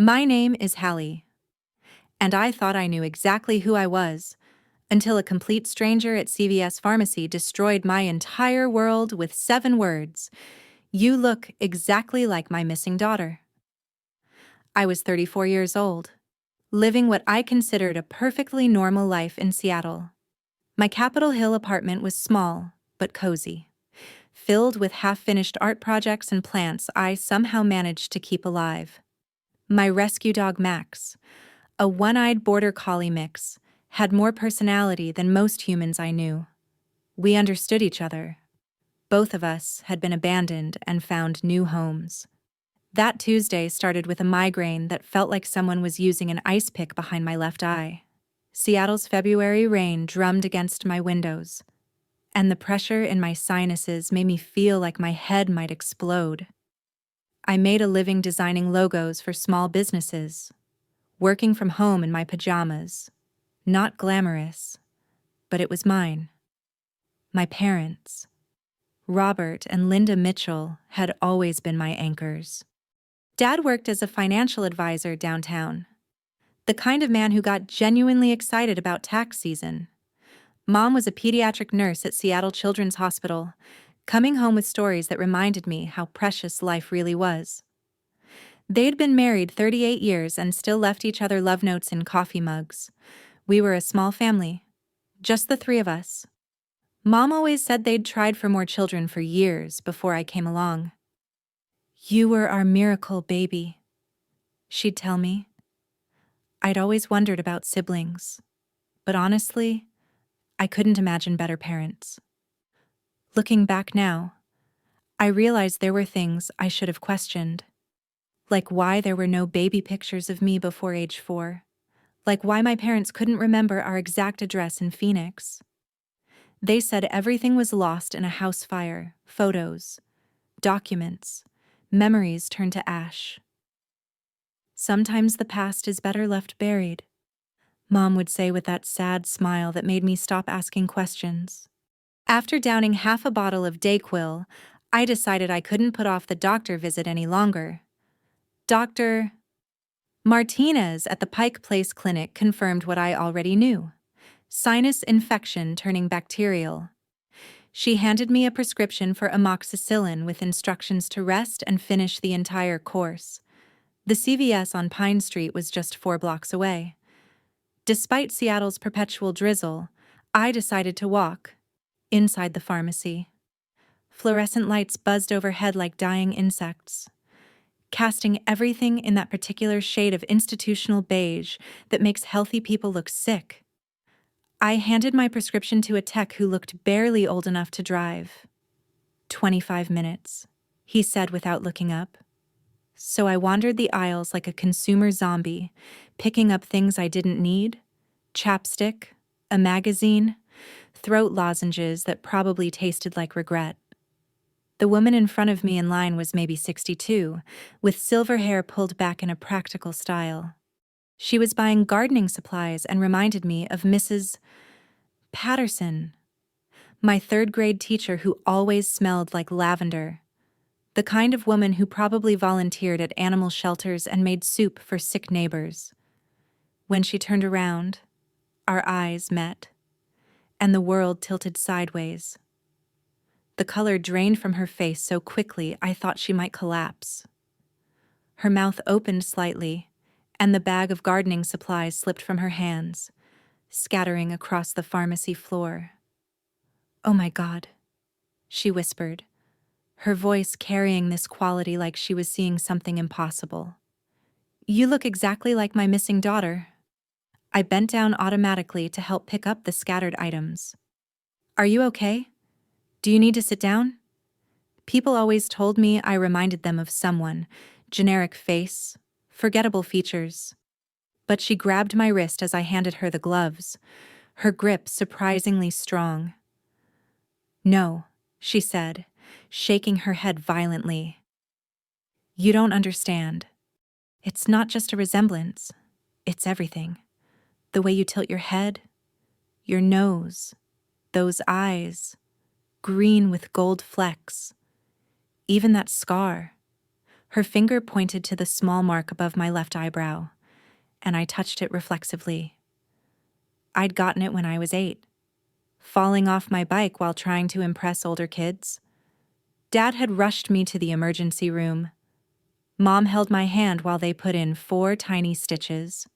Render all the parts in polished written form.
My name is Hallie, and I thought I knew exactly who I was until a complete stranger at CVS Pharmacy destroyed my entire world with 7 words. You look exactly like my missing daughter. I was 34 years old, living what I considered a perfectly normal life in Seattle. My Capitol Hill apartment was small, but cozy, filled with half-finished art projects and plants I somehow managed to keep alive. My rescue dog Max, a one-eyed border collie mix, had more personality than most humans I knew. We understood each other. Both of us had been abandoned and found new homes. That Tuesday started with a migraine that felt like someone was using an ice pick behind my left eye. Seattle's February rain drummed against my windows, and the pressure in my sinuses made me feel like my head might explode. I made a living designing logos for small businesses, working from home in my pajamas. Not glamorous, but it was mine. My parents, Robert and Linda Mitchell, had always been my anchors. Dad worked as a financial advisor downtown, the kind of man who got genuinely excited about tax season. Mom was a pediatric nurse at Seattle Children's Hospital, coming home with stories that reminded me how precious life really was. They'd been married 38 years and still left each other love notes in coffee mugs. We were a small family, just the 3 of us. Mom always said they'd tried for more children for years before I came along. "You were our miracle baby," she'd tell me. I'd always wondered about siblings, but honestly, I couldn't imagine better parents. Looking back now, I realized there were things I should have questioned, like why there were no baby pictures of me before age 4, like why my parents couldn't remember our exact address in Phoenix. They said everything was lost in a house fire, photos, documents, memories turned to ash. Sometimes the past is better left buried, Mom would say with that sad smile that made me stop asking questions. After downing half a bottle of Dayquil, I decided I couldn't put off the doctor visit any longer. Dr. Martinez at the Pike Place Clinic confirmed what I already knew: sinus infection turning bacterial. She handed me a prescription for amoxicillin with instructions to rest and finish the entire course. The CVS on Pine Street was just 4 blocks away. Despite Seattle's perpetual drizzle, I decided to walk inside the pharmacy. Fluorescent lights buzzed overhead like dying insects, casting everything in that particular shade of institutional beige that makes healthy people look sick. I handed my prescription to a tech who looked barely old enough to drive. 25 minutes, he said without looking up. So I wandered the aisles like a consumer zombie, picking up things I didn't need: chapstick, a magazine, throat lozenges that probably tasted like regret. The woman in front of me in line was maybe 62, with silver hair pulled back in a practical style. She was buying gardening supplies and reminded me of Mrs. Patterson, my 3rd-grade teacher who always smelled like lavender, the kind of woman who probably volunteered at animal shelters and made soup for sick neighbors. When she turned around, our eyes met, and the world tilted sideways. The color drained from her face so quickly I thought she might collapse. Her mouth opened slightly, and the bag of gardening supplies slipped from her hands, scattering across the pharmacy floor. "Oh my God," she whispered, her voice carrying this quality like she was seeing something impossible. "You look exactly like my missing daughter." I bent down automatically to help pick up the scattered items. "Are you okay? Do you need to sit down?" People always told me I reminded them of someone: generic face, forgettable features. But she grabbed my wrist as I handed her the gloves, her grip surprisingly strong. "No," she said, shaking her head violently. "You don't understand. It's not just a resemblance. It's everything. The way you tilt your head, your nose, those eyes, green with gold flecks. Even that scar. Her finger pointed to the small mark above my left eyebrow, and I touched it reflexively. I'd gotten it when I was 8, falling off my bike while trying to impress older kids. Dad had rushed me to the emergency room. Mom held my hand while they put in 4 tiny stitches.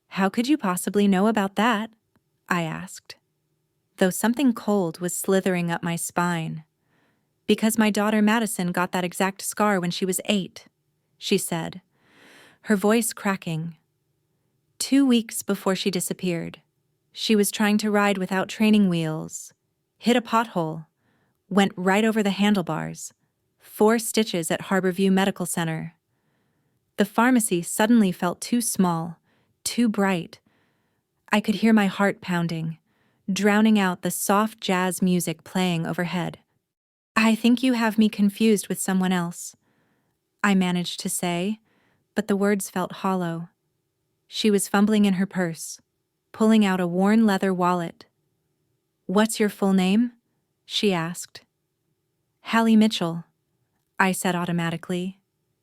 "How could you possibly know about that?" I asked, though something cold was slithering up my spine. "Because my daughter Madison got that exact scar when she was 8, she said, her voice cracking. 2 weeks before she disappeared, she was trying to ride without training wheels, hit a pothole, went right over the handlebars, 4 stitches at Harborview Medical Center. The pharmacy suddenly felt too small, too bright. I could hear my heart pounding, drowning out the soft jazz music playing overhead. "I think you have me confused with someone else," I managed to say, but the words felt hollow. She was fumbling in her purse, pulling out a worn leather wallet. "What's your full name?" she asked. "Hallie Mitchell," I said automatically,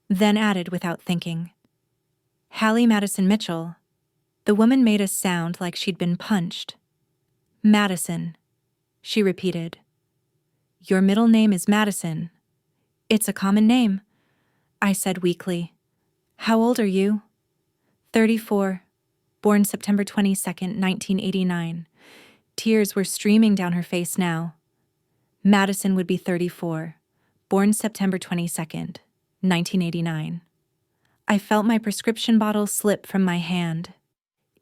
then added without thinking. "Hallie Madison Mitchell." The woman made a sound like she'd been punched. "Madison," she repeated. "Your middle name is Madison. It's a common name," I said weakly. "How old are you?" 34, born September 22nd, 1989. Tears were streaming down her face now. Madison would be 34, born September 22nd, 1989. I felt my prescription bottle slip from my hand.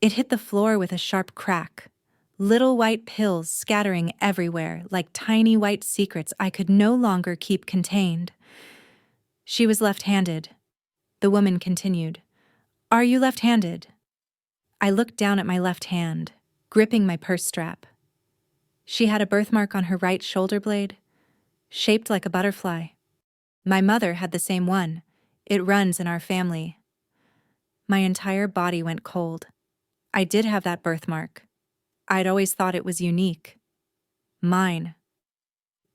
It hit the floor with a sharp crack, little white pills scattering everywhere like tiny white secrets I could no longer keep contained. "She was left-handed," the woman continued. "Are you left-handed?" I looked down at my left hand, gripping my purse strap. She had a birthmark on her right shoulder blade, shaped like a butterfly. My mother had the same one. It runs in our family. My entire body went cold. I did have that birthmark. I'd always thought it was unique. Mine.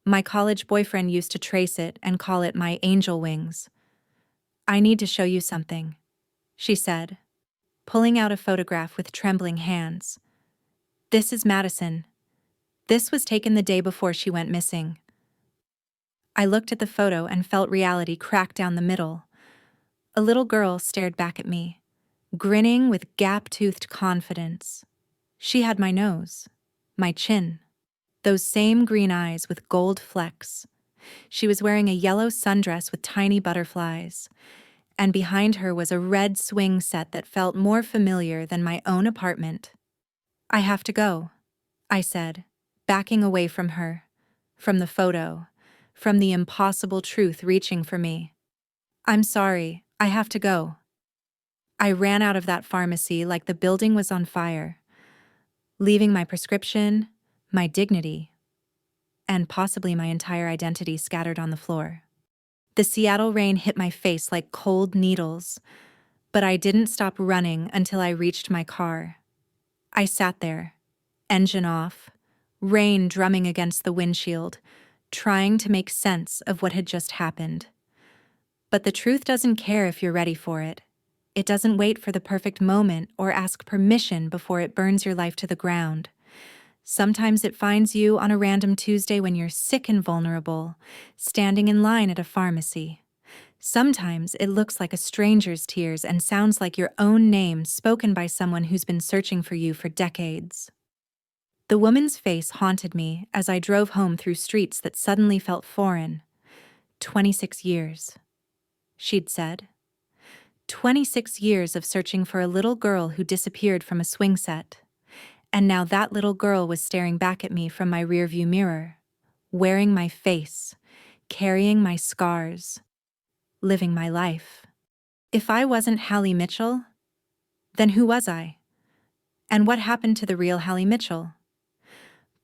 My college boyfriend used to trace it and call it my angel wings. "I need to show you something," she said, pulling out a photograph with trembling hands. "This is Madison. This was taken the day before she went missing." I looked at the photo and felt reality crack down the middle. A little girl stared back at me, grinning with gap-toothed confidence. She had my nose, my chin, those same green eyes with gold flecks. She was wearing a yellow sundress with tiny butterflies, and behind her was a red swing set that felt more familiar than my own apartment. "I have to go," I said, backing away from her, from the photo, from the impossible truth reaching for me. "I'm sorry, I have to go." I ran out of that pharmacy like the building was on fire, leaving my prescription, my dignity, and possibly my entire identity scattered on the floor. The Seattle rain hit my face like cold needles, but I didn't stop running until I reached my car. I sat there, engine off, rain drumming against the windshield, trying to make sense of what had just happened. But the truth doesn't care if you're ready for it. It doesn't wait for the perfect moment or ask permission before it burns your life to the ground. Sometimes it finds you on a random Tuesday when you're sick and vulnerable, standing in line at a pharmacy. Sometimes it looks like a stranger's tears and sounds like your own name spoken by someone who's been searching for you for decades. The woman's face haunted me as I drove home through streets that suddenly felt foreign. 26 years, she'd said. 26 years of searching for a little girl who disappeared from a swing set. And now that little girl was staring back at me from my rearview mirror, wearing my face, carrying my scars, living my life. If I wasn't Hallie Mitchell, then who was I? And what happened to the real Hallie Mitchell?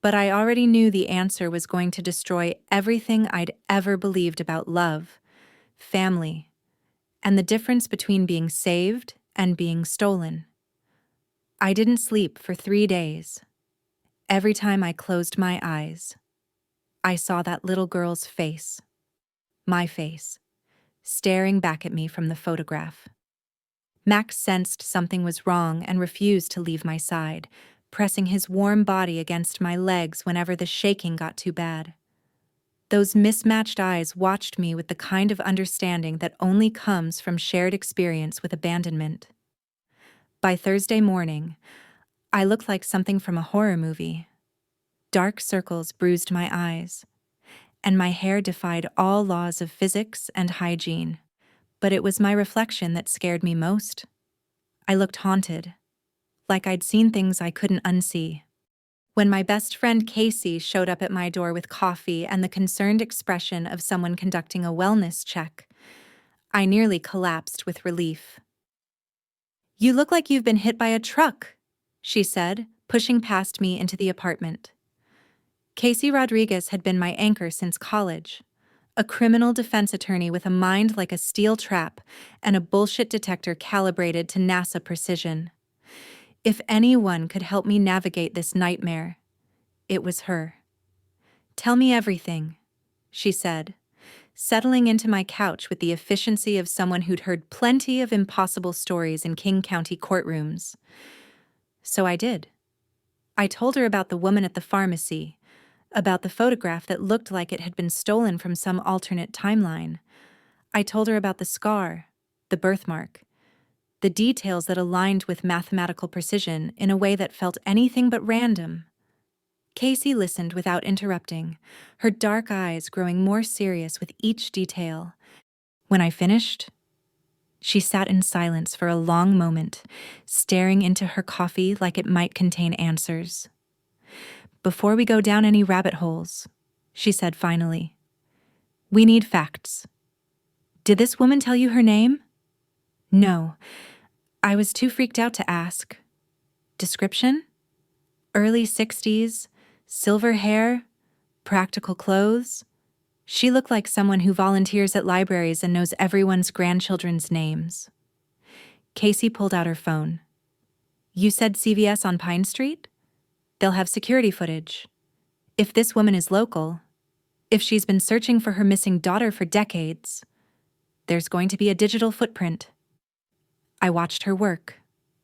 But I already knew the answer was going to destroy everything I'd ever believed about love, family, and the difference between being saved and being stolen. I didn't sleep for 3 days. Every time I closed my eyes, I saw that little girl's face, my face, staring back at me from the photograph. Max sensed something was wrong and refused to leave my side, pressing his warm body against my legs whenever the shaking got too bad. Those mismatched eyes watched me with the kind of understanding that only comes from shared experience with abandonment. By Thursday morning, I looked like something from a horror movie. Dark circles bruised my eyes, and my hair defied all laws of physics and hygiene. But it was my reflection that scared me most. I looked haunted, like I'd seen things I couldn't unsee. When my best friend Casey showed up at my door with coffee and the concerned expression of someone conducting a wellness check, I nearly collapsed with relief. "You look like you've been hit by a truck," she said, pushing past me into the apartment. Casey Rodriguez had been my anchor since college, a criminal defense attorney with a mind like a steel trap and a bullshit detector calibrated to NASA precision. If anyone could help me navigate this nightmare, it was her. "Tell me everything," she said, settling into my couch with the efficiency of someone who'd heard plenty of impossible stories in King County courtrooms. So I did. I told her about the woman at the pharmacy, about the photograph that looked like it had been stolen from some alternate timeline. I told her about the scar, the birthmark, the details that aligned with mathematical precision in a way that felt anything but random. Casey listened without interrupting, her dark eyes growing more serious with each detail. When I finished, she sat in silence for a long moment, staring into her coffee like it might contain answers. "Before we go down any rabbit holes," she said finally, "we need facts. Did this woman tell you her name?" "No. I was too freaked out to ask." "Description?" "Early 60s, silver hair, practical clothes." She looked like someone who volunteers at libraries and knows everyone's grandchildren's names. Casey pulled out her phone. "You said CVS on Pine Street? They'll have security footage. If this woman is local, if she's been searching for her missing daughter for decades, there's going to be a digital footprint." I watched her work,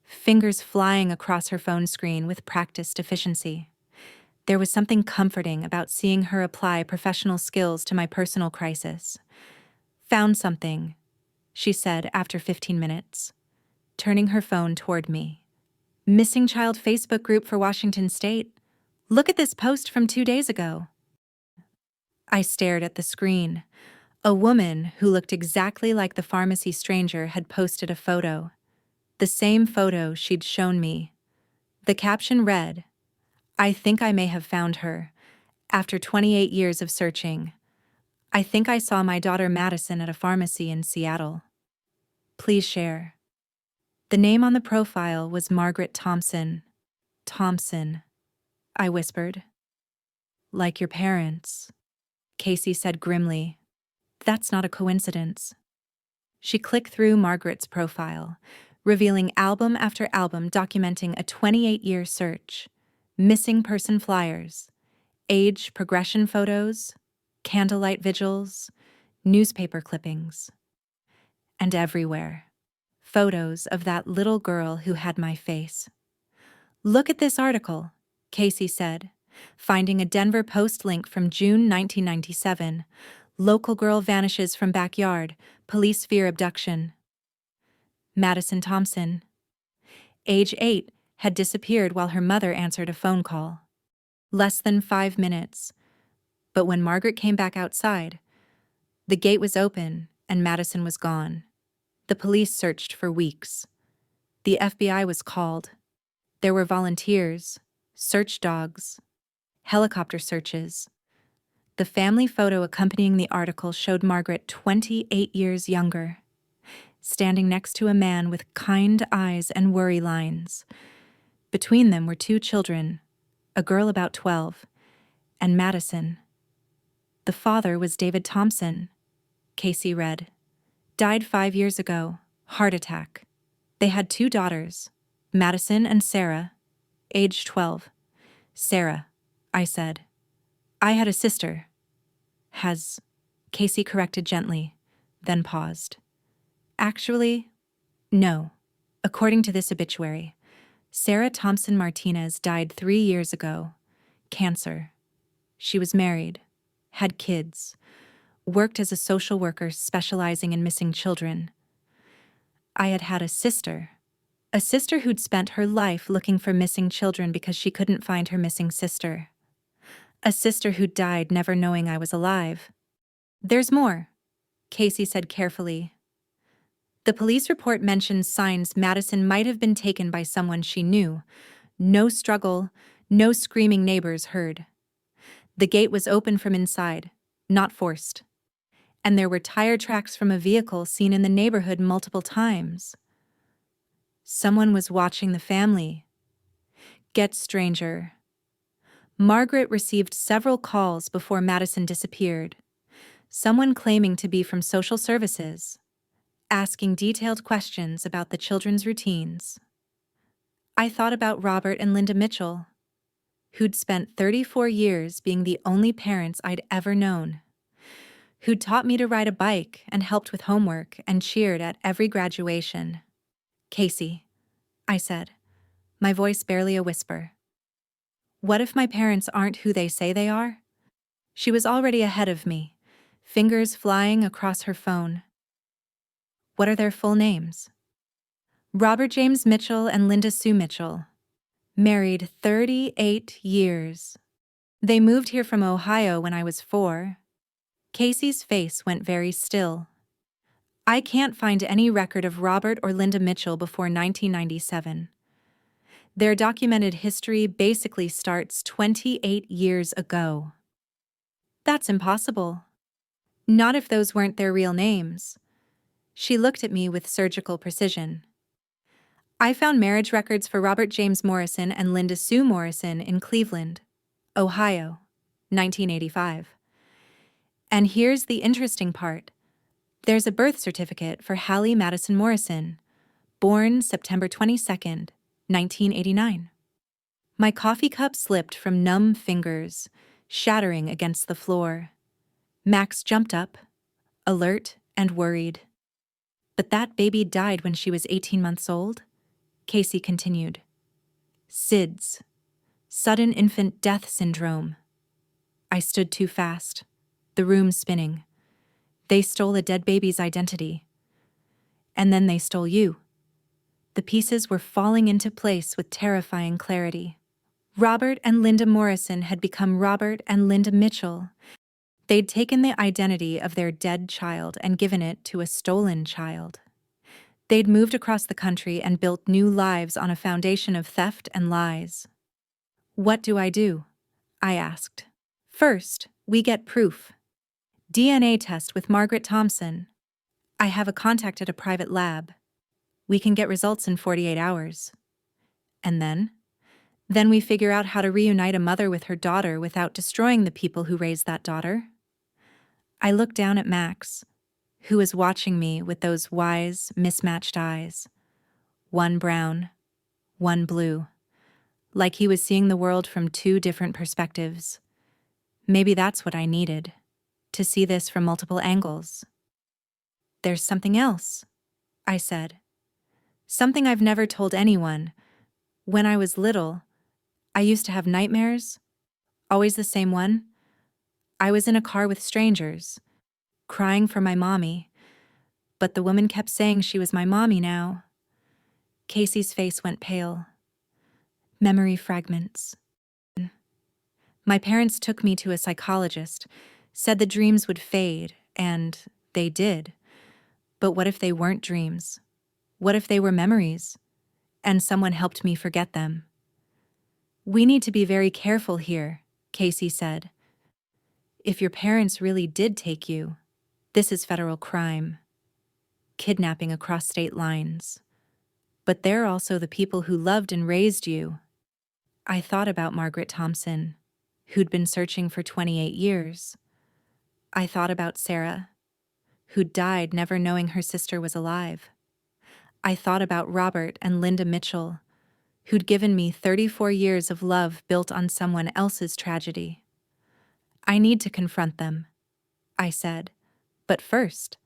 fingers flying across her phone screen with practiced efficiency. There was something comforting about seeing her apply professional skills to my personal crisis. "Found something," she said after 15 minutes, turning her phone toward me. "Missing child Facebook group for Washington State. Look at this post from 2 days ago." I stared at the screen. A woman who looked exactly like the pharmacy stranger had posted a photo. The same photo she'd shown me. The caption read, "I think I may have found her. After 28 years of searching, I think I saw my daughter Madison at a pharmacy in Seattle. Please share." The name on the profile was Margaret Thompson. "Thompson," I whispered. "Like your parents," Casey said grimly. "That's not a coincidence." She clicked through Margaret's profile, revealing album after album documenting a 28-year search, missing person flyers, age progression photos, candlelight vigils, newspaper clippings. And everywhere, photos of that little girl who had my face. "Look at this article," Casey said, finding a Denver Post link from June 1997. "Local girl vanishes from backyard. Police fear abduction." Madison Thompson, age 8, had disappeared while her mother answered a phone call. Less than 5 minutes. But when Margaret came back outside, the gate was open and Madison was gone. The police searched for weeks. The FBI was called. There were volunteers, search dogs, helicopter searches. The family photo accompanying the article showed Margaret 28 years younger, standing next to a man with kind eyes and worry lines. Between them were 2 children, a girl about 12, and Madison. The father was David Thompson, Casey read. "Died 5 years ago, heart attack." They had 2 daughters, Madison and Sarah, age 12. "Sarah," I said. "I had a sister." Casey corrected gently. then paused. Actually, no. According to this obituary, Sarah Thompson Martinez died 3 years ago. Cancer. She was married, had kids, worked as a social worker specializing in missing children. I had had a sister who'd spent her life looking for missing children because she couldn't find her missing sister. A sister who died never knowing I was alive. There's more, Casey said carefully. The police report mentions signs Madison might have been taken by someone she knew. No struggle, no screaming neighbors heard. The gate was open from inside, not forced. And there were tire tracks from a vehicle seen in the neighborhood multiple times. Someone was watching the family. Get stranger. Margaret received several calls before Madison disappeared. Someone claiming to be from social services, asking detailed questions about the children's routines. I thought about Robert and Linda Mitchell, who'd spent 34 years being the only parents I'd ever known, who'd taught me to ride a bike and helped with homework and cheered at every graduation. Casey, I said, my voice barely a whisper. What if my parents aren't who they say they are? She was already ahead of me, fingers flying across her phone. What are their full names? Robert James Mitchell and Linda Sue Mitchell. Married 38 years. They moved here from Ohio when I was 4. Casey's face went very still. I can't find any record of Robert or Linda Mitchell before 1997. Their documented history basically starts 28 years ago. That's impossible. Not if those weren't their real names. She looked at me with surgical precision. I found marriage records for Robert James Morrison and Linda Sue Morrison in Cleveland, Ohio, 1985. And here's the interesting part. There's a birth certificate for Hallie Madison Morrison, born September 22nd, 1989. My coffee cup slipped from numb fingers, shattering against the floor. Max jumped up, alert and worried. But that baby died when she was 18 months old, Casey continued. SIDS, sudden infant death syndrome. I stood too fast, the room spinning. They stole a dead baby's identity. And then they stole you. The pieces were falling into place with terrifying clarity. Robert and Linda Morrison had become Robert and Linda Mitchell. They'd taken the identity of their dead child and given it to a stolen child. They'd moved across the country and built new lives on a foundation of theft and lies. What do? I asked. First, we get proof. DNA test with Margaret Thompson. I have a contact at a private lab. We can get results in 48 hours. And then we figure out how to reunite a mother with her daughter without destroying the people who raised that daughter. I looked down at Max, who was watching me with those wise, mismatched eyes. One brown, one blue, like he was seeing the world from 2 different perspectives. Maybe that's what I needed, to see this from multiple angles. There's something else, I said. Something I've never told anyone. When I was little, I used to have nightmares, always the same one. I was in a car with strangers, crying for my mommy, but the woman kept saying she was my mommy now. Casey's face went pale. Memory fragments. My parents took me to a psychologist, said the dreams would fade, and they did. But what if they weren't dreams? What if they were memories? And someone helped me forget them. We need to be very careful here, Casey said. If your parents really did take you, this is federal crime. Kidnapping across state lines. But they're also the people who loved and raised you. I thought about Margaret Thompson, who'd been searching for 28 years. I thought about Sarah, who died never knowing her sister was alive. I thought about Robert and Linda Mitchell, who'd given me 34 years of love built on someone else's tragedy. I need to confront them, I said. But first,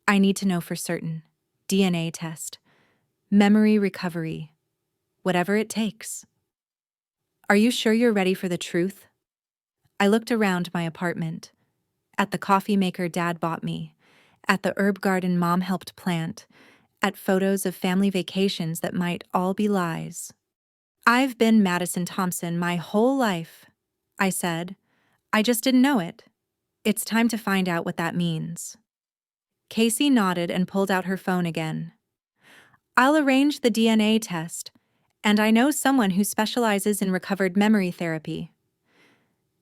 I need to know for certain. DNA test. Memory recovery. Whatever it takes. Are you sure you're ready for the truth? I looked around my apartment. At the coffee maker Dad bought me. At the herb garden Mom helped plant. At photos of family vacations that might all be lies. I've been Madison Thompson my whole life, I said. I just didn't know it. It's time to find out what that means. Casey nodded and pulled out her phone again. I'll arrange the DNA test, and I know someone who specializes in recovered memory therapy.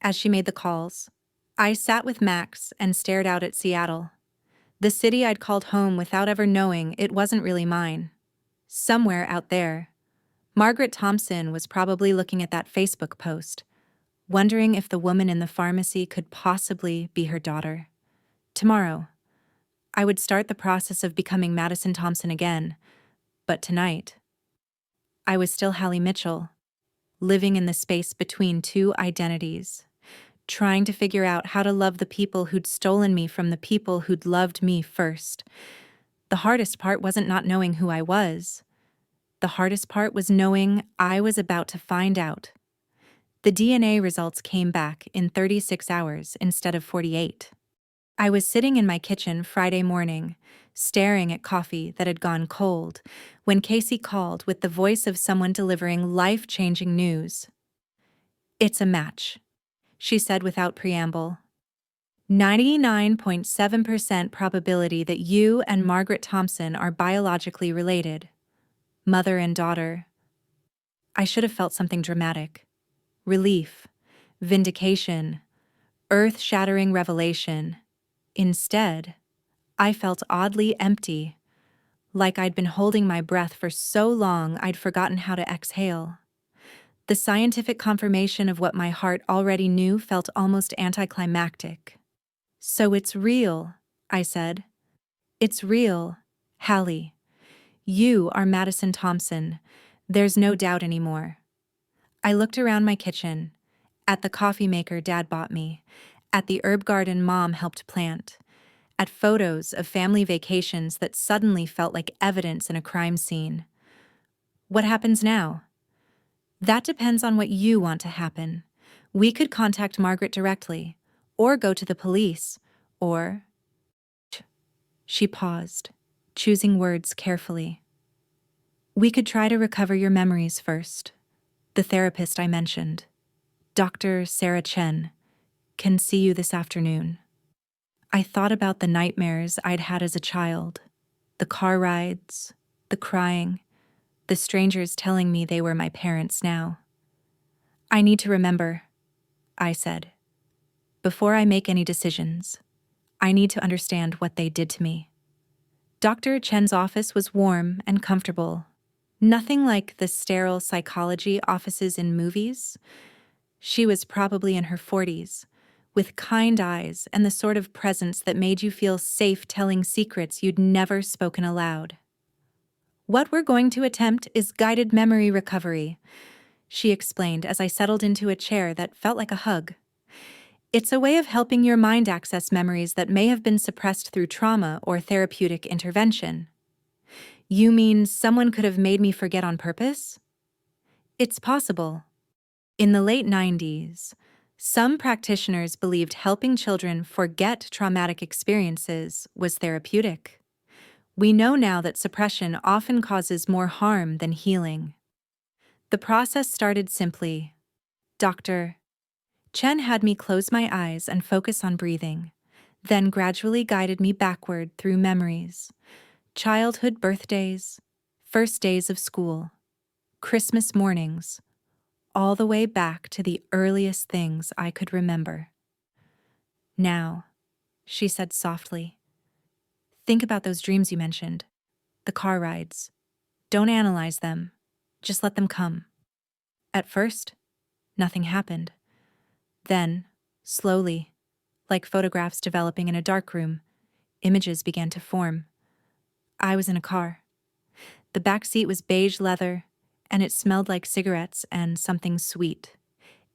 As she made the calls, I sat with Max and stared out at Seattle, the city I'd called home without ever knowing it wasn't really mine. Somewhere out there, Margaret Thompson was probably looking at that Facebook post, wondering if the woman in the pharmacy could possibly be her daughter. Tomorrow, I would start the process of becoming Madison Thompson again, but tonight, I was still Hallie Mitchell, living in the space between two identities, trying to figure out how to love the people who'd stolen me from the people who'd loved me first. The hardest part wasn't not knowing who I was. The hardest part was knowing I was about to find out. The DNA results came back in 36 hours instead of 48. I was sitting in my kitchen Friday morning, staring at coffee that had gone cold, when Casey called with the voice of someone delivering life-changing news. It's a match, she said without preamble. 99.7% probability that you and Margaret Thompson are biologically related. Mother and daughter. I should have felt something dramatic. Relief, vindication, earth-shattering revelation. Instead, I felt oddly empty, like I'd been holding my breath for so long I'd forgotten how to exhale. The scientific confirmation of what my heart already knew felt almost anticlimactic. So it's real, I said. It's real, Hallie. You are Madison Thompson. There's no doubt anymore. I looked around my kitchen, at the coffee maker Dad bought me, at the herb garden Mom helped plant, at photos of family vacations that suddenly felt like evidence in a crime scene. What happens now? That depends on what you want to happen. We could contact Margaret directly, or go to the police, or... She paused, choosing words carefully. We could try to recover your memories first. The therapist I mentioned, Dr. Sarah Chen, can see you this afternoon. I thought about the nightmares I'd had as a child, the car rides, the crying, the strangers telling me they were my parents now. I need to remember, I said. Before I make any decisions, I need to understand what they did to me. Dr. Chen's office was warm and comfortable. Nothing like the sterile psychology offices in movies. She was probably in her 40s, with kind eyes and the sort of presence that made you feel safe telling secrets you'd never spoken aloud. What we're going to attempt is guided memory recovery, she explained as I settled into a chair that felt like a hug. It's a way of helping your mind access memories that may have been suppressed through trauma or therapeutic intervention. You mean someone could have made me forget on purpose? It's possible. In the late 90s, some practitioners believed helping children forget traumatic experiences was therapeutic. We know now that suppression often causes more harm than healing. The process started simply. Dr. Chen had me close my eyes and focus on breathing, then gradually guided me backward through memories. Childhood birthdays, first days of school, Christmas mornings, all the way back to the earliest things I could remember. Now, she said softly, think about those dreams you mentioned, the car rides. Don't analyze them, just let them come. At first, nothing happened. Then, slowly, like photographs developing in a darkroom, images began to form. I was in a car. The back seat was beige leather, and it smelled like cigarettes and something sweet,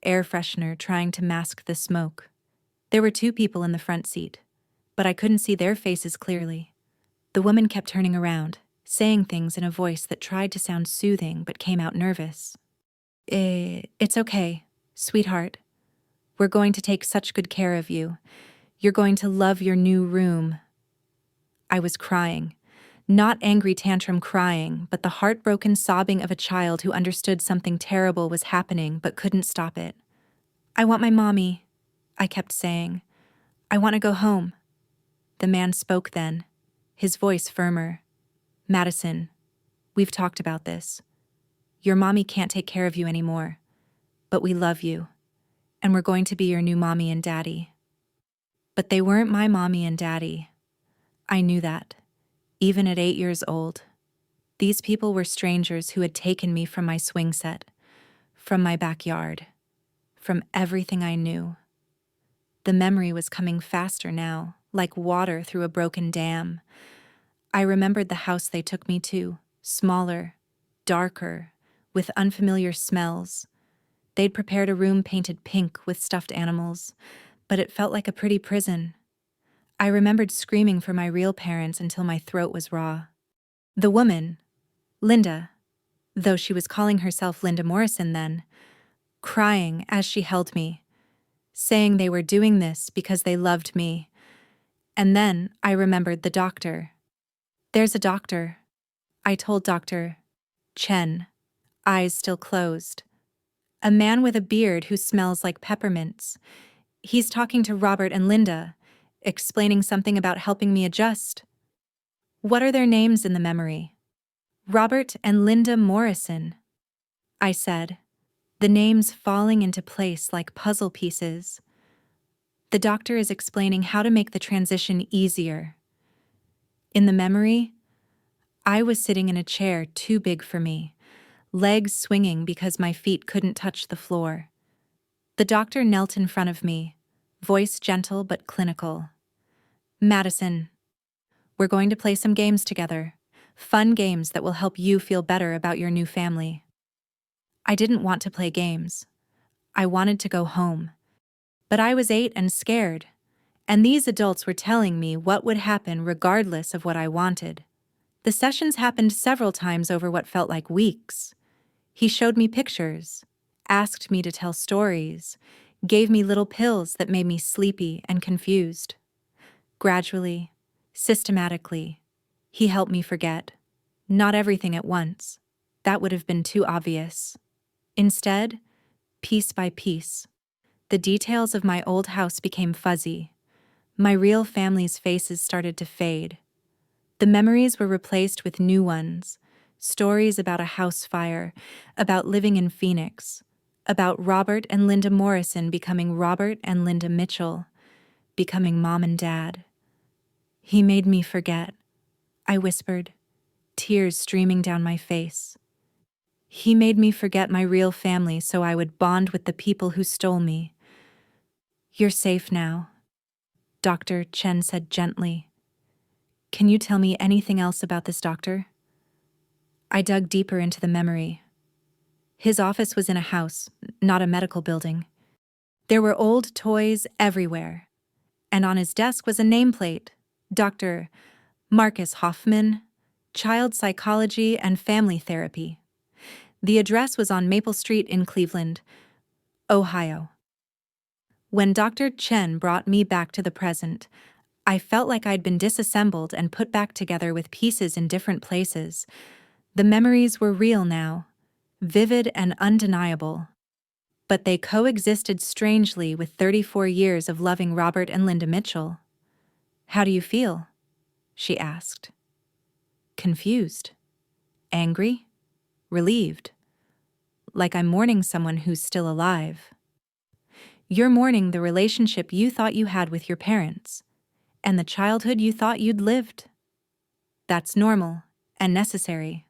air freshener trying to mask the smoke. There were two people in the front seat, but I couldn't see their faces clearly. The woman kept turning around, saying things in a voice that tried to sound soothing but came out nervous. It's okay, sweetheart. We're going to take such good care of you. You're going to love your new room. I was crying. Not angry tantrum crying, but the heartbroken sobbing of a child who understood something terrible was happening but couldn't stop it. I want my mommy, I kept saying. I want to go home. The man spoke then, his voice firmer. Madison, we've talked about this. Your mommy can't take care of you anymore, but we love you, and we're going to be your new mommy and daddy. But they weren't my mommy and daddy. I knew that, even at 8 years old. These people were strangers who had taken me from my swing set, from my backyard, from everything I knew. The memory was coming faster now, like water through a broken dam. I remembered the house they took me to, smaller, darker, with unfamiliar smells. They'd prepared a room painted pink with stuffed animals, but it felt like a pretty prison. I remembered screaming for my real parents until my throat was raw. The woman, Linda, though she was calling herself Linda Morrison then, crying as she held me, saying they were doing this because they loved me. And then I remembered the doctor. There's a doctor, I told Dr. Chen, eyes still closed. A man with a beard who smells like peppermints. He's talking to Robert and Linda, explaining something about helping me adjust. What are their names in the memory? Robert and Linda Morrison, I said, the names falling into place like puzzle pieces. The doctor is explaining how to make the transition easier. In the memory, I was sitting in a chair too big for me, legs swinging because my feet couldn't touch the floor. The doctor knelt in front of me, voice gentle but clinical. Madison, we're going to play some games together, fun games that will help you feel better about your new family. I didn't want to play games. I wanted to go home. But I was 8 and scared, and these adults were telling me what would happen regardless of what I wanted. The sessions happened several times over what felt like weeks. He showed me pictures, asked me to tell stories, gave me little pills that made me sleepy and confused. Gradually, systematically, he helped me forget. Not everything at once. That would have been too obvious. Instead, piece by piece, the details of my old house became fuzzy. My real family's faces started to fade. The memories were replaced with new ones, stories about a house fire, about living in Phoenix, about Robert and Linda Morrison becoming Robert and Linda Mitchell, becoming mom and dad. He made me forget, I whispered, tears streaming down my face. He made me forget my real family so I would bond with the people who stole me. You're safe now, Dr. Chen said gently. Can you tell me anything else about this doctor? I dug deeper into the memory. His office was in a house, not a medical building. There were old toys everywhere, and on his desk was a nameplate, Dr. Marcus Hoffman, Child Psychology and Family Therapy. The address was on Maple Street in Cleveland, Ohio. When Dr. Chen brought me back to the present, I felt like I'd been disassembled and put back together with pieces in different places. The memories were real now, vivid and undeniable. But they coexisted strangely with 34 years of loving Robert and Linda Mitchell. How do you feel? She asked. Confused. Angry? Relieved. Like I'm mourning someone who's still alive. You're mourning the relationship you thought you had with your parents, and the childhood you thought you'd lived. That's normal and necessary.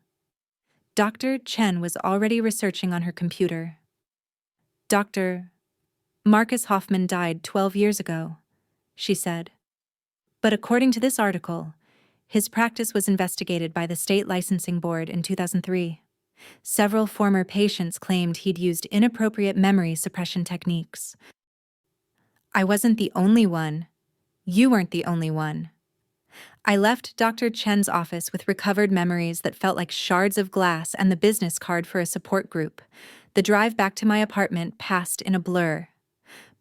Dr. Chen was already researching on her computer. Dr. Marcus Hoffman died 12 years ago, she said. But according to this article, his practice was investigated by the state licensing board in 2003. Several former patients claimed he'd used inappropriate memory suppression techniques. I wasn't the only one. You weren't the only one. I left Dr. Chen's office with recovered memories that felt like shards of glass and the business card for a support group. The drive back to my apartment passed in a blur,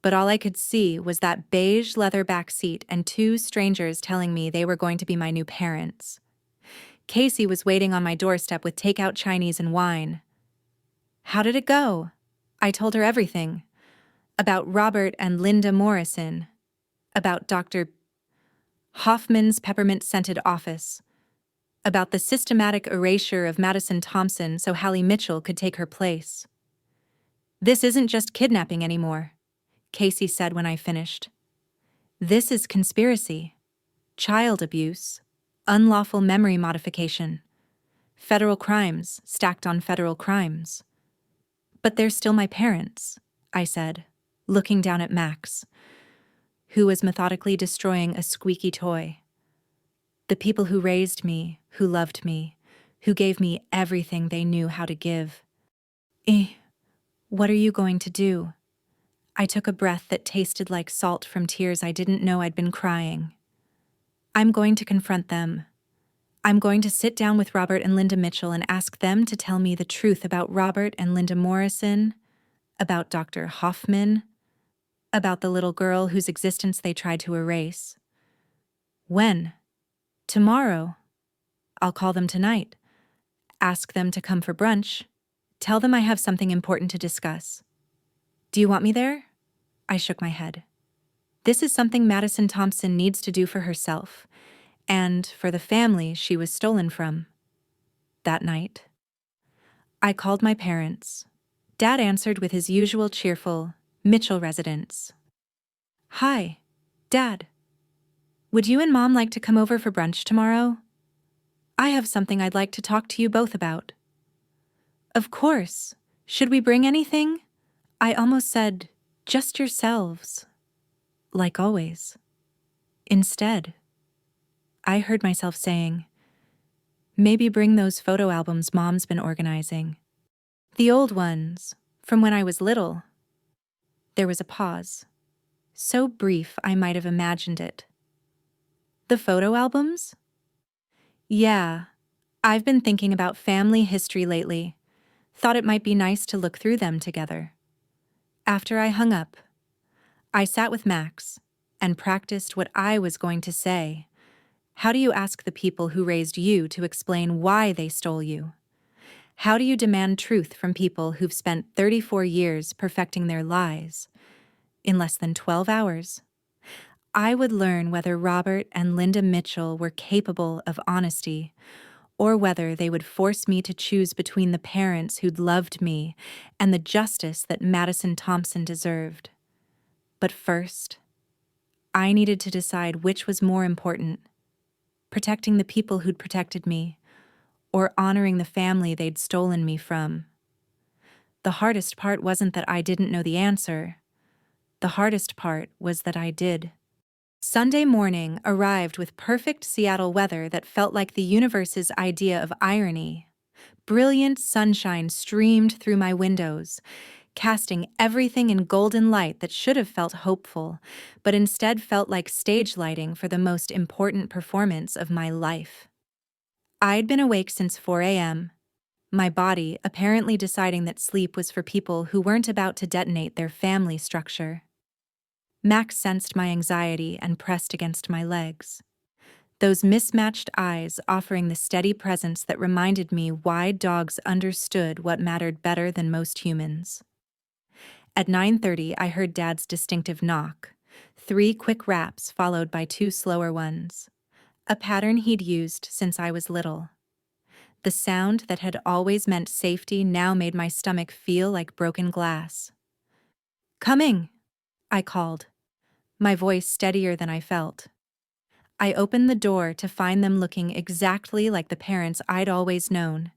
but all I could see was that beige leather back seat and two strangers telling me they were going to be my new parents. Casey was waiting on my doorstep with takeout Chinese and wine. How did it go? I told her everything. About Robert and Linda Morrison. About Dr. Hoffman's peppermint-scented office. About the systematic erasure of Madison Thompson so Hallie Mitchell could take her place. This isn't just kidnapping anymore, Casey said when I finished. This is conspiracy, child abuse, unlawful memory modification, federal crimes stacked on federal crimes. But they're still my parents, I said, looking down at Max, who was methodically destroying a squeaky toy. The people who raised me, who loved me, who gave me everything they knew how to give. What are you going to do? I took a breath that tasted like salt from tears I didn't know I'd been crying. I'm going to confront them. I'm going to sit down with Robert and Linda Mitchell and ask them to tell me the truth about Robert and Linda Morrison, about Dr. Hoffman, about the little girl whose existence they tried to erase. When? Tomorrow. I'll call them tonight. Ask them to come for brunch. Tell them I have something important to discuss. Do you want me there? I shook my head. This is something Madison Thompson needs to do for herself, and for the family she was stolen from. That night, I called my parents. Dad answered with his usual cheerful, Mitchell residence. Hi, Dad. Would you and Mom like to come over for brunch tomorrow? I have something I'd like to talk to you both about. Of course. Should we bring anything? I almost said, just yourselves. Like always. Instead, I heard myself saying, maybe bring those photo albums Mom's been organizing. The old ones, from when I was little. There was a pause. So brief I might have imagined it. The photo albums? Yeah, I've been thinking about family history lately. Thought it might be nice to look through them together. After I hung up, I sat with Max and practiced what I was going to say. How do you ask the people who raised you to explain why they stole you? How do you demand truth from people who've spent 34 years perfecting their lies? In less than 12 hours, I would learn whether Robert and Linda Mitchell were capable of honesty, or whether they would force me to choose between the parents who'd loved me and the justice that Madison Thompson deserved. But first, I needed to decide which was more important, protecting the people who'd protected me, or honoring the family they'd stolen me from. The hardest part wasn't that I didn't know the answer. The hardest part was that I did. Sunday morning arrived with perfect Seattle weather that felt like the universe's idea of irony. Brilliant sunshine streamed through my windows, casting everything in golden light that should have felt hopeful, but instead felt like stage lighting for the most important performance of my life. I'd been awake since 4 a.m., my body apparently deciding that sleep was for people who weren't about to detonate their family structure. Max sensed my anxiety and pressed against my legs, those mismatched eyes offering the steady presence that reminded me why dogs understood what mattered better than most humans. At 9:30, I heard Dad's distinctive knock, 3 quick raps followed by 2 slower ones, a pattern he'd used since I was little. The sound that had always meant safety now made my stomach feel like broken glass. Coming, I called, my voice steadier than I felt. I opened the door to find them looking exactly like the parents I'd always known.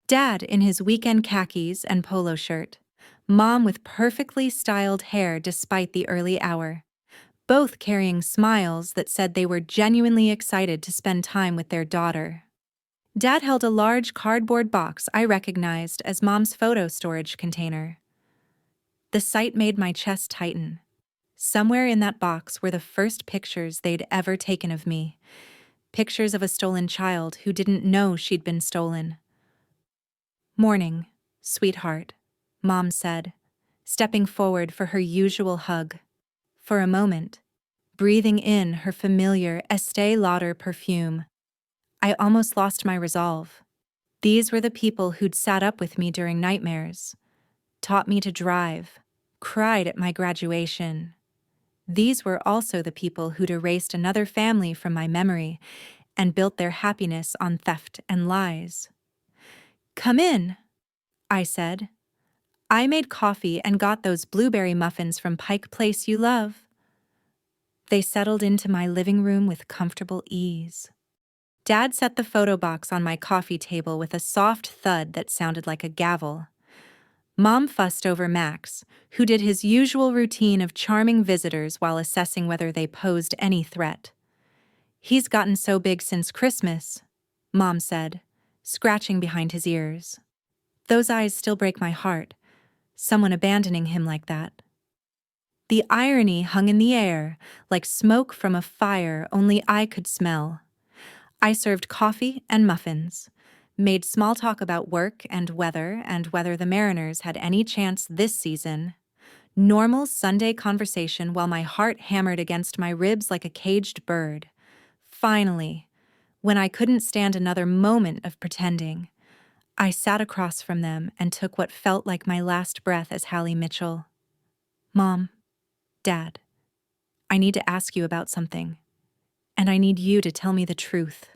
Dad in his weekend khakis and polo shirt, Mom with perfectly styled hair despite the early hour, both carrying smiles that said they were genuinely excited to spend time with their daughter. Dad held a large cardboard box I recognized as Mom's photo storage container. The sight made my chest tighten. Somewhere in that box were the first pictures they'd ever taken of me, Pictures of a stolen child who didn't know she'd been stolen. "Morning, sweetheart," Mom said, stepping forward for her usual hug. For a moment, breathing in her familiar Estee Lauder perfume, I almost lost my resolve. These were the people who'd sat up with me during nightmares, taught me to drive, cried at my graduation. These were also the people who'd erased another family from my memory and built their happiness on theft and lies. "Come in," I said. "I made coffee and got those blueberry muffins from Pike Place you love." They settled into my living room with comfortable ease. Dad set the photo box on my coffee table with a soft thud that sounded like a gavel. Mom fussed over Max, who did his usual routine of charming visitors while assessing whether they posed any threat. "He's gotten so big since Christmas," Mom said, scratching behind his ears. "Those eyes still break my heart. Someone abandoning him like that." The irony hung in the air, like smoke from a fire only I could smell. I served coffee and muffins, made small talk about work and whether the Mariners had any chance this season. Normal Sunday conversation while my heart hammered against my ribs like a caged bird. Finally, when I couldn't stand another moment of pretending, I sat across from them and took what felt like my last breath as Hallie Mitchell. "Mom, Dad, I need to ask you about something, and I need you to tell me the truth."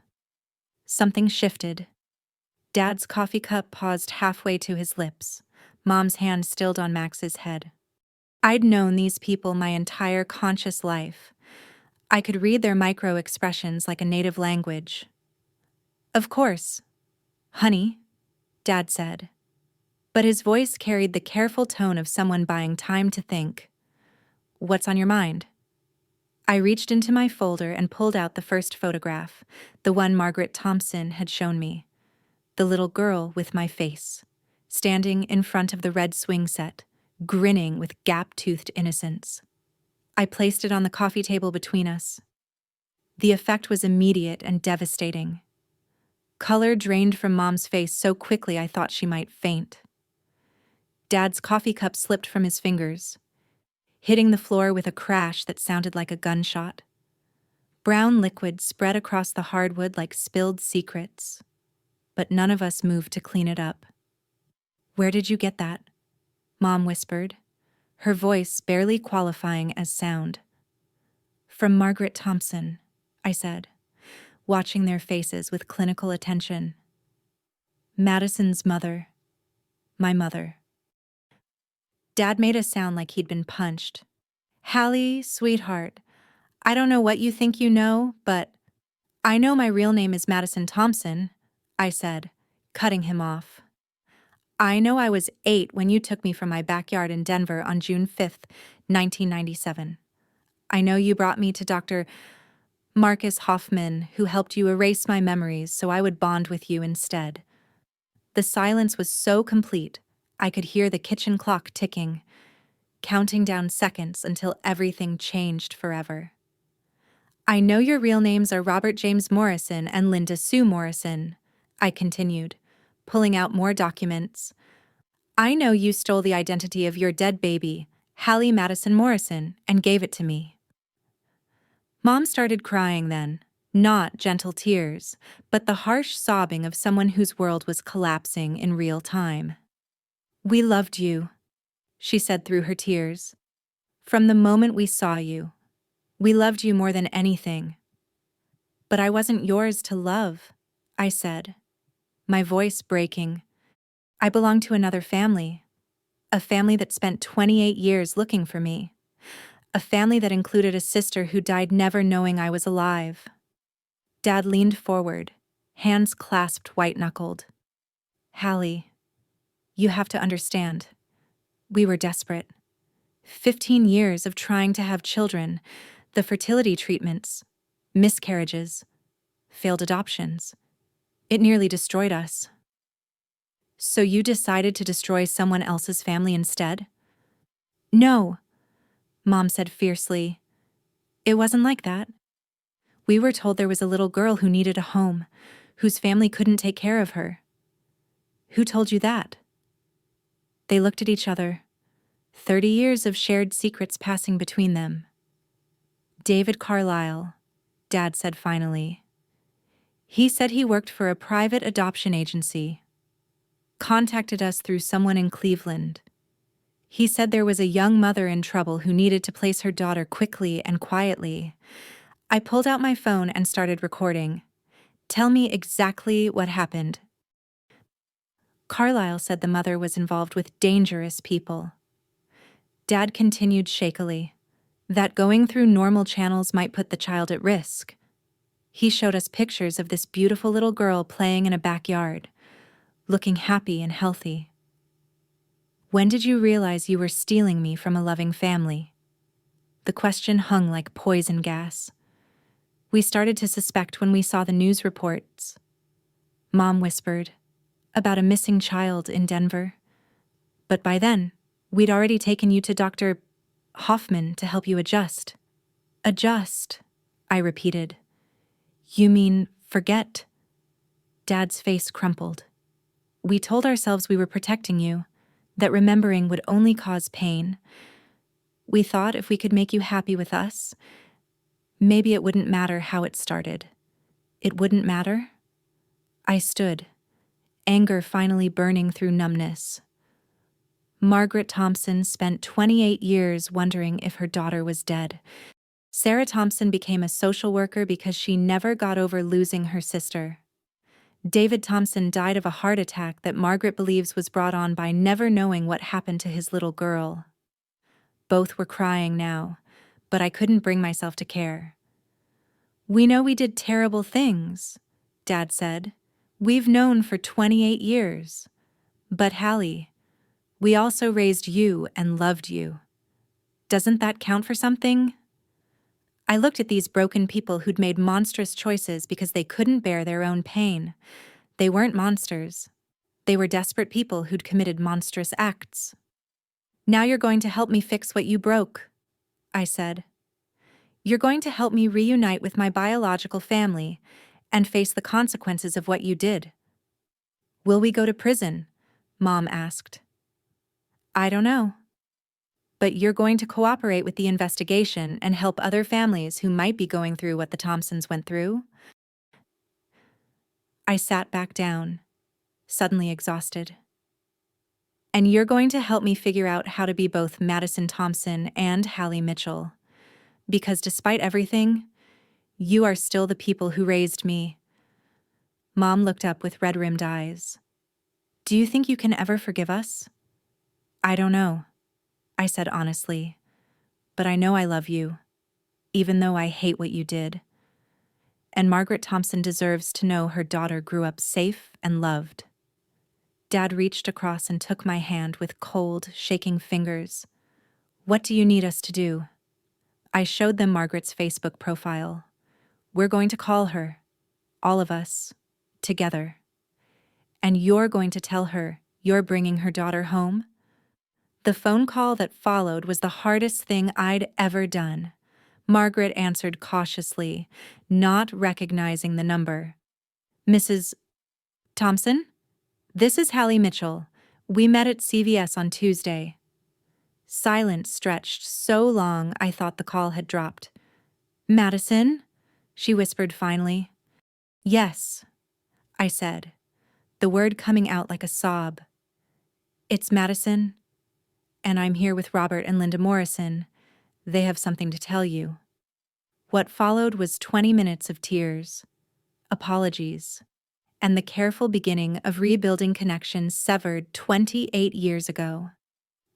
Something shifted. Dad's coffee cup paused halfway to his lips, Mom's hand stilled on Max's head. I'd known these people my entire conscious life. I could read their micro-expressions like a native language. "Of course, honey," Dad said. But his voice carried the careful tone of someone buying time to think. "What's on your mind?" I reached into my folder and pulled out the first photograph, the one Margaret Thompson had shown me. The little girl with my face, standing in front of the red swing set, grinning with gap-toothed innocence. I placed it on the coffee table between us. The effect was immediate and devastating. Color drained from Mom's face so quickly I thought she might faint. Dad's coffee cup slipped from his fingers, hitting the floor with a crash that sounded like a gunshot. Brown liquid spread across the hardwood like spilled secrets, but none of us moved to clean it up. "Where did you get that?" Mom whispered, her voice barely qualifying as sound. "From Margaret Thompson," I said, watching their faces with clinical attention. "Madison's mother. My mother." Dad made a sound like he'd been punched. "Hallie, sweetheart, I don't know what you think you know, but I know my real name is Madison Thompson," I said, cutting him off. "I know I was 8 when you took me from my backyard in Denver on June 5th, 1997. I know you brought me to Dr. Marcus Hoffman, who helped you erase my memories so I would bond with you instead." The silence was so complete, I could hear the kitchen clock ticking, counting down seconds until everything changed forever. "I know your real names are Robert James Morrison and Linda Sue Morrison," I continued, pulling out more documents. "I know you stole the identity of your dead baby, Hallie Madison Morrison, and gave it to me." Mom started crying then, not gentle tears, but the harsh sobbing of someone whose world was collapsing in real time. "We loved you," she said through her tears. "From the moment we saw you. We loved you more than anything." "But I wasn't yours to love," I said, my voice breaking. "I belonged to another family. A family that spent 28 years looking for me. A family that included a sister who died never knowing I was alive." Dad leaned forward, hands clasped white-knuckled. "Hallie, you have to understand. We were desperate. 15 years of trying to have children, the fertility treatments, miscarriages, failed adoptions. It nearly destroyed us." "So you decided to destroy someone else's family instead?" "No," Mom said fiercely. "It wasn't like that. We were told there was a little girl who needed a home, whose family couldn't take care of her. Who told you that? They looked at each other, 30 years of shared secrets passing between them. David Carlisle, Dad said finally. He said he worked for a private adoption agency. Contacted us through someone in Cleveland. He said there was a young mother in trouble who needed to place her daughter quickly and quietly. I pulled out my phone and started recording. Tell me exactly what happened. Carlisle said the mother was involved with dangerous people. Dad continued shakily, that going through normal channels might put the child at risk. He showed us pictures of this beautiful little girl playing in a backyard, looking happy and healthy. When did you realize you were stealing me from a loving family? The question hung like poison gas. We started to suspect when we saw the news reports. Mom whispered, about a missing child in Denver. But by then, we'd already taken you to Dr. Hoffman to help you adjust. Adjust, I repeated. You mean forget? Dad's face crumpled. We told ourselves we were protecting you, that remembering would only cause pain. We thought if we could make you happy with us, maybe it wouldn't matter how it started. It wouldn't matter? I stood, anger finally burning through numbness. Margaret Thompson spent 28 years wondering if her daughter was dead. Sarah Thompson became a social worker because she never got over losing her sister. David Thompson died of a heart attack that Margaret believes was brought on by never knowing what happened to his little girl. Both were crying now, but I couldn't bring myself to care. We know we did terrible things, Dad said. We've known for 28 years. But Hallie, we also raised you and loved you. Doesn't that count for something? I looked at these broken people who'd made monstrous choices because they couldn't bear their own pain. They weren't monsters. They were desperate people who'd committed monstrous acts. Now you're going to help me fix what you broke, I said. You're going to help me reunite with my biological family and face the consequences of what you did. Will we go to prison? Mom asked. I don't know. But you're going to cooperate with the investigation and help other families who might be going through what the Thompsons went through? I sat back down, suddenly exhausted. And you're going to help me figure out how to be both Madison Thompson and Hallie Mitchell. Because despite everything, you are still the people who raised me. Mom looked up with red-rimmed eyes. Do you think you can ever forgive us? I don't know, I said honestly. But I know I love you, even though I hate what you did. And Margaret Thompson deserves to know her daughter grew up safe and loved. Dad reached across and took my hand with cold, shaking fingers. What do you need us to do? I showed them Margaret's Facebook profile. We're going to call her, all of us, together. And you're going to tell her you're bringing her daughter home? The phone call that followed was the hardest thing I'd ever done. Margaret answered cautiously, not recognizing the number. Mrs. Thompson? This is Hallie Mitchell. We met at CVS on Tuesday. Silence stretched so long I thought the call had dropped. Madison? She whispered finally. Yes, I said, the word coming out like a sob. It's Madison, and I'm here with Robert and Linda Morrison. They have something to tell you. What followed was 20 minutes of tears, apologies, and the careful beginning of rebuilding connections severed 28 years ago.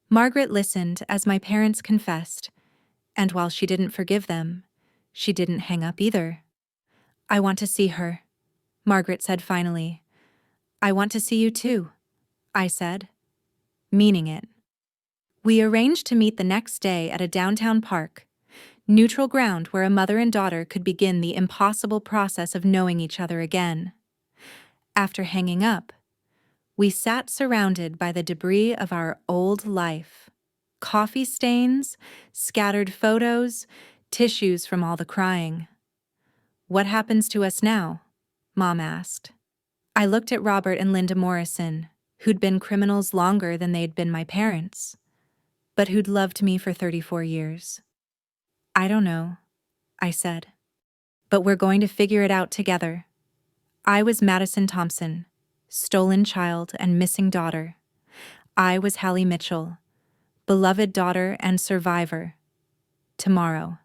Margaret listened as my parents confessed, and while she didn't forgive them, she didn't hang up either. I want to see her, Margaret said finally. I want to see you too, I said, meaning it. We arranged to meet the next day at a downtown park, neutral ground where a mother and daughter could begin the impossible process of knowing each other again. After hanging up, we sat surrounded by the debris of our old life. Coffee stains, scattered photos, tissues from all the crying. What happens to us now? Mom asked. I looked at Robert and Linda Morrison, who'd been criminals longer than they'd been my parents, but who'd loved me for 34 years. I don't know, I said. But we're going to figure it out together. I was Madison Thompson, stolen child and missing daughter. I was Hallie Mitchell, beloved daughter and survivor. Tomorrow,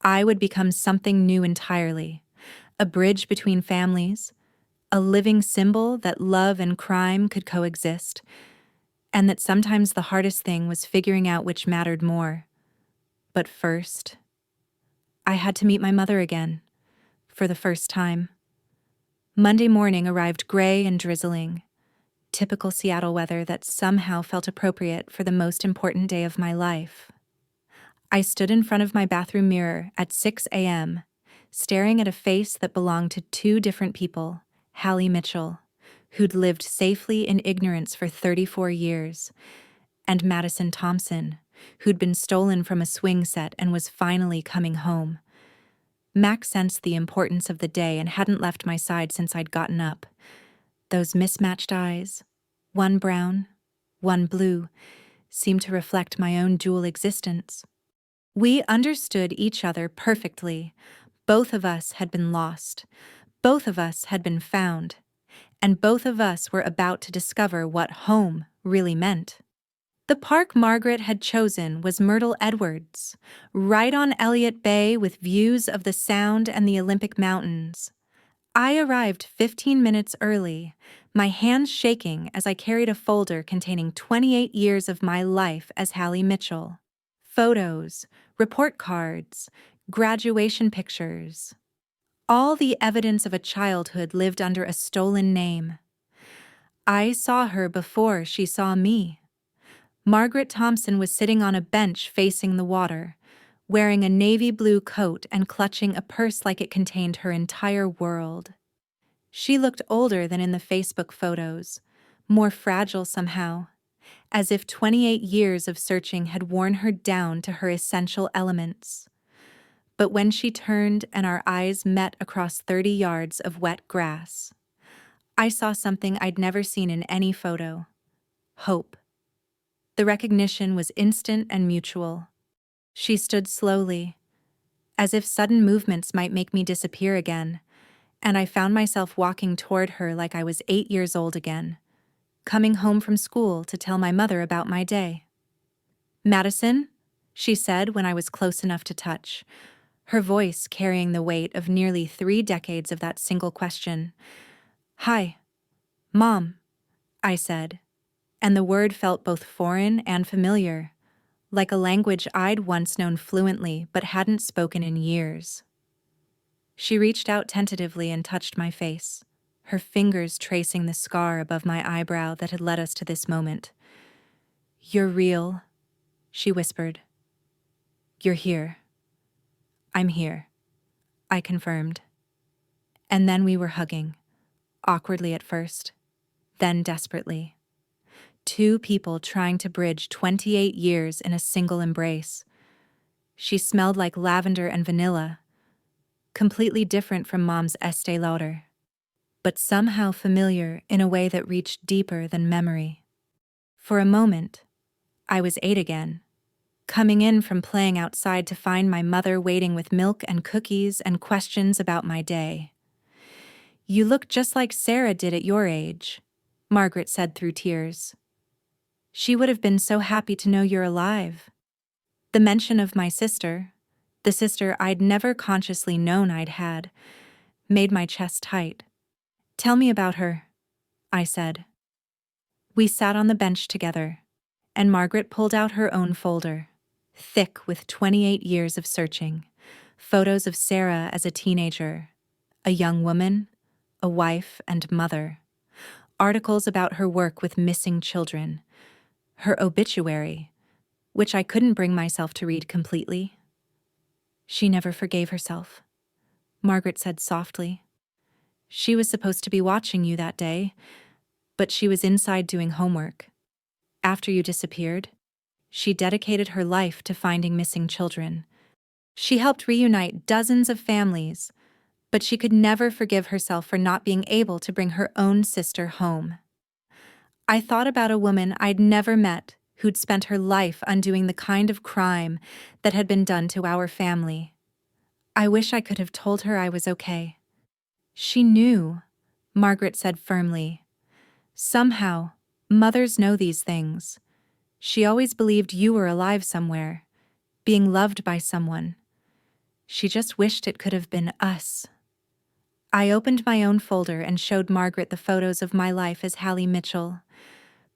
I would become something new entirely, a bridge between families, a living symbol that love and crime could coexist, and that sometimes the hardest thing was figuring out which mattered more. But first, I had to meet my mother again, for the first time. Monday morning arrived gray and drizzling, typical Seattle weather that somehow felt appropriate for the most important day of my life. I stood in front of my bathroom mirror at 6 a.m., staring at a face that belonged to two different people, Hallie Mitchell, who'd lived safely in ignorance for 34 years, and Madison Thompson, who'd been stolen from a swing set and was finally coming home. Mac sensed the importance of the day and hadn't left my side since I'd gotten up. Those mismatched eyes, one brown, one blue, seemed to reflect my own dual existence. We understood each other perfectly. Both of us had been lost. Both of us had been found. And both of us were about to discover what home really meant. The park Margaret had chosen was Myrtle Edwards, right on Elliott Bay with views of the Sound and the Olympic Mountains. I arrived 15 minutes early, my hands shaking as I carried a folder containing 28 years of my life as Hallie Mitchell. Photos, report cards, graduation pictures. All the evidence of a childhood lived under a stolen name. I saw her before she saw me. Margaret Thompson was sitting on a bench facing the water, wearing a navy blue coat and clutching a purse like it contained her entire world. She looked older than in the Facebook photos, more fragile somehow, as if 28 years of searching had worn her down to her essential elements. But when she turned and our eyes met across 30 yards of wet grass, I saw something I'd never seen in any photo: hope. The recognition was instant and mutual. She stood slowly, as if sudden movements might make me disappear again, and I found myself walking toward her like I was 8 years old again, coming home from school to tell my mother about my day. "Madison," she said when I was close enough to touch, her voice carrying the weight of nearly 3 decades of that single question. "Hi, Mom," I said, and the word felt both foreign and familiar, like a language I'd once known fluently but hadn't spoken in years. She reached out tentatively and touched my face, her fingers tracing the scar above my eyebrow that had led us to this moment. "You're real," she whispered. "You're here." "I'm here," I confirmed. And then we were hugging, awkwardly at first, then desperately. Two people trying to bridge 28 years in a single embrace. She smelled like lavender and vanilla, completely different from Mom's Estee Lauder, but somehow familiar in a way that reached deeper than memory. For a moment, I was 8 again, coming in from playing outside to find my mother waiting with milk and cookies and questions about my day. "You look just like Sarah did at your age," Margaret said through tears. "She would have been so happy to know you're alive." The mention of my sister, the sister I'd never consciously known I'd had, made my chest tight. "Tell me about her," I said. We sat on the bench together, and Margaret pulled out her own folder, thick with 28 years of searching, photos of Sarah as a teenager, a young woman, a wife and mother, articles about her work with missing children, her obituary, which I couldn't bring myself to read completely. "She never forgave herself," Margaret said softly. "She was supposed to be watching you that day, but she was inside doing homework. After you disappeared, she dedicated her life to finding missing children. She helped reunite dozens of families, but she could never forgive herself for not being able to bring her own sister home. I thought about a woman I'd never met who'd spent her life undoing the kind of crime that had been done to our family. I wish I could have told her I was okay. She knew, Margaret said firmly. Somehow, mothers know these things. She always believed you were alive somewhere, being loved by someone. She just wished it could have been us. I opened my own folder and showed Margaret the photos of my life as Hallie Mitchell.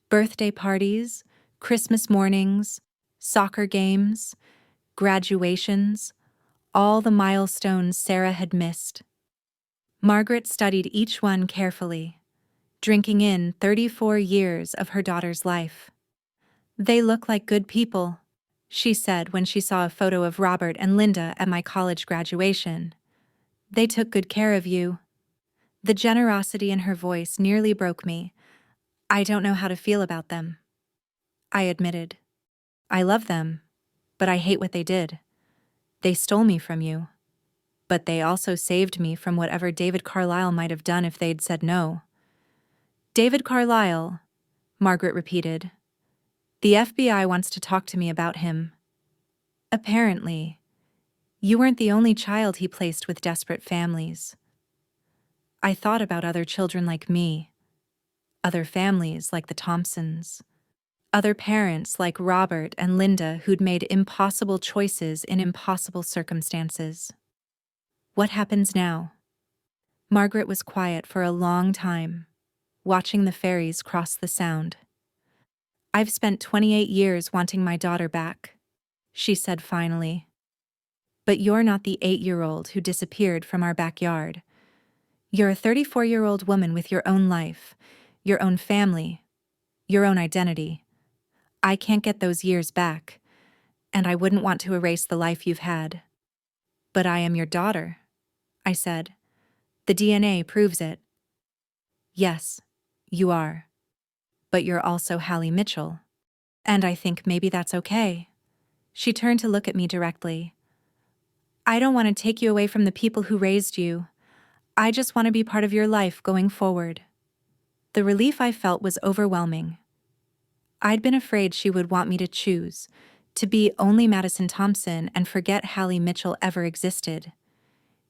Birthday parties, Christmas mornings, soccer games, graduations, all the milestones Sarah had missed. Margaret studied each one carefully, drinking in 34 years of her daughter's life. "They look like good people," she said when she saw a photo of Robert and Linda at my college graduation. "They took good care of you." The generosity in her voice nearly broke me. "I don't know how to feel about them," I admitted. "I love them, but I hate what they did. They stole me from you, but they also saved me from whatever David Carlisle might have done if they'd said no." "David Carlisle," Margaret repeated. "The FBI wants to talk to me about him. Apparently, you weren't the only child he placed with desperate families." I thought about other children like me, other families like the Thompsons, other parents like Robert and Linda who'd made impossible choices in impossible circumstances. What happens now? Margaret was quiet for a long time, watching the ferries cross the Sound. "I've spent 28 years wanting my daughter back," she said finally. "But you're not the 8-year-old who disappeared from our backyard. You're a 34-year-old woman with your own life, your own family, your own identity. I can't get those years back, and I wouldn't want to erase the life you've had. But I am your daughter," I said. "The DNA proves it." "Yes, you are. But you're also Hallie Mitchell. And I think maybe that's okay." She turned to look at me directly. "I don't want to take you away from the people who raised you. I just want to be part of your life going forward." The relief I felt was overwhelming. I'd been afraid she would want me to choose, to be only Madison Thompson and forget Hallie Mitchell ever existed.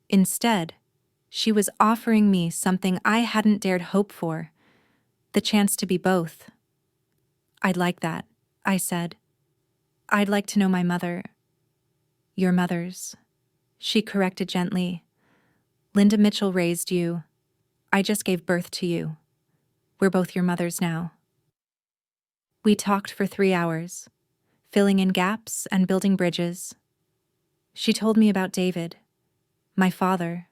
Instead, she was offering me something I hadn't dared hope for, the chance to be both. "I'd like that," I said. "I'd like to know my mother." "Your mother's," she corrected gently. "Linda Mitchell raised you. I just gave birth to you. We're both your mothers now." We talked for 3 hours, filling in gaps and building bridges. She told me about David, my father,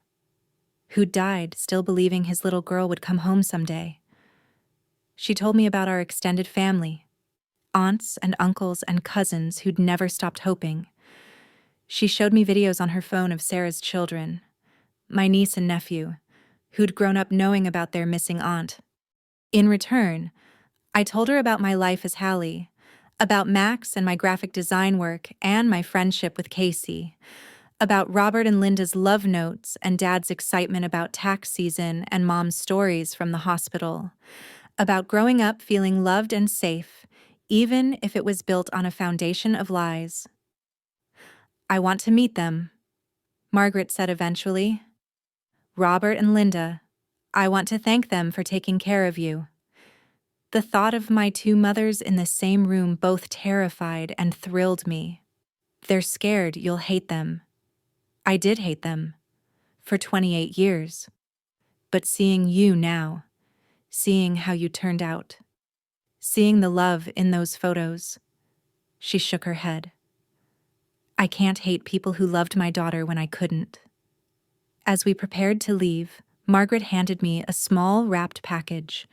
who died still believing his little girl would come home someday. She told me about our extended family, aunts and uncles and cousins who'd never stopped hoping. She showed me videos on her phone of Sarah's children, my niece and nephew, who'd grown up knowing about their missing aunt. In return, I told her about my life as Hallie, about Max and my graphic design work and my friendship with Casey, about Robert and Linda's love notes and Dad's excitement about tax season and Mom's stories from the hospital, about growing up feeling loved and safe, even if it was built on a foundation of lies. "I want to meet them," Margaret said eventually. "Robert and Linda, I want to thank them for taking care of you." The thought of my 2 mothers in the same room both terrified and thrilled me. "They're scared you'll hate them." I did hate them, for 28 years. But seeing you now, seeing how you turned out, seeing the love in those photos, she shook her head. "I can't hate people who loved my daughter when I couldn't." As we prepared to leave, Margaret handed me a small wrapped package.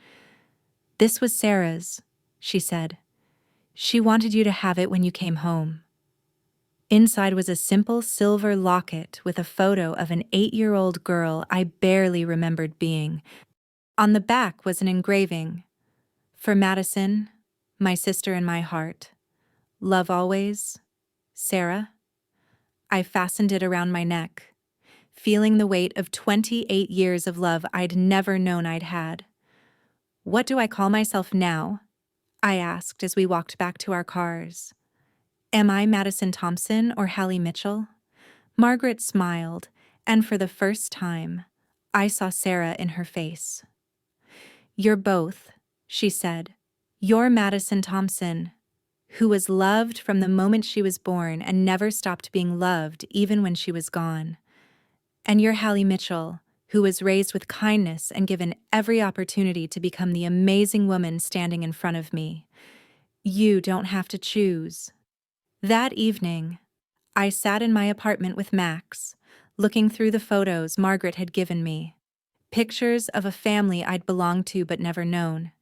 "This was Sarah's," she said. "She wanted you to have it when you came home." Inside was a simple silver locket with a photo of an 8-year-old girl I barely remembered being. On the back was an engraving. "For Madison, my sister in my heart. Love always, Sarah." I fastened it around my neck, feeling the weight of 28 years of love I'd never known I'd had. "What do I call myself now?" I asked as we walked back to our cars. "Am I Madison Thompson or Hallie Mitchell?" Margaret smiled, and for the first time, I saw Sarah in her face. "You're both," she said. "You're Madison Thompson, who was loved from the moment she was born and never stopped being loved even when she was gone. And you're Hallie Mitchell, who was raised with kindness and given every opportunity to become the amazing woman standing in front of me. You don't have to choose." That evening, I sat in my apartment with Max, looking through the photos Margaret had given me. Pictures of a family I'd belonged to but never known.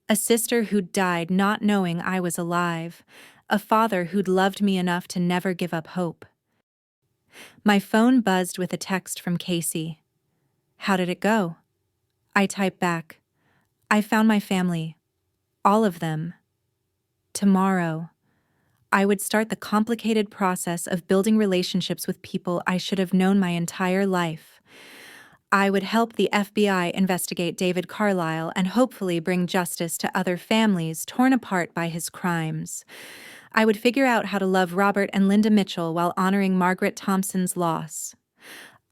A sister who'd died not knowing I was alive. A father who'd loved me enough to never give up hope. My phone buzzed with a text from Casey. "How did it go?" I typed back, "I found my family. All of them. Tomorrow, I would start the complicated process of building relationships with people I should have known my entire life. I would help the FBI investigate David Carlisle and hopefully bring justice to other families torn apart by his crimes. I would figure out how to love Robert and Linda Mitchell while honoring Margaret Thompson's loss.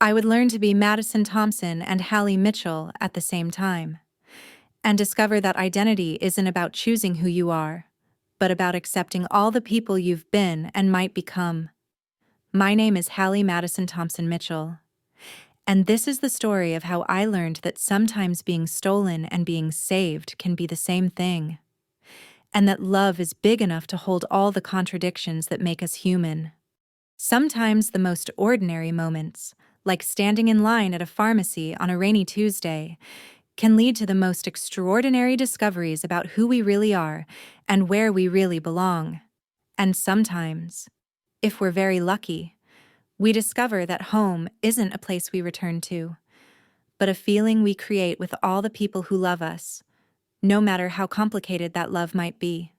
I would learn to be Madison Thompson and Hallie Mitchell at the same time, and discover that identity isn't about choosing who you are, but about accepting all the people you've been and might become. My name is Hallie Madison Thompson Mitchell, and this is the story of how I learned that sometimes being stolen and being saved can be the same thing, and that love is big enough to hold all the contradictions that make us human. Sometimes the most ordinary moments, like standing in line at a pharmacy on a rainy Tuesday, can lead to the most extraordinary discoveries about who we really are and where we really belong. And sometimes, if we're very lucky, we discover that home isn't a place we return to, but a feeling we create with all the people who love us, no matter how complicated that love might be.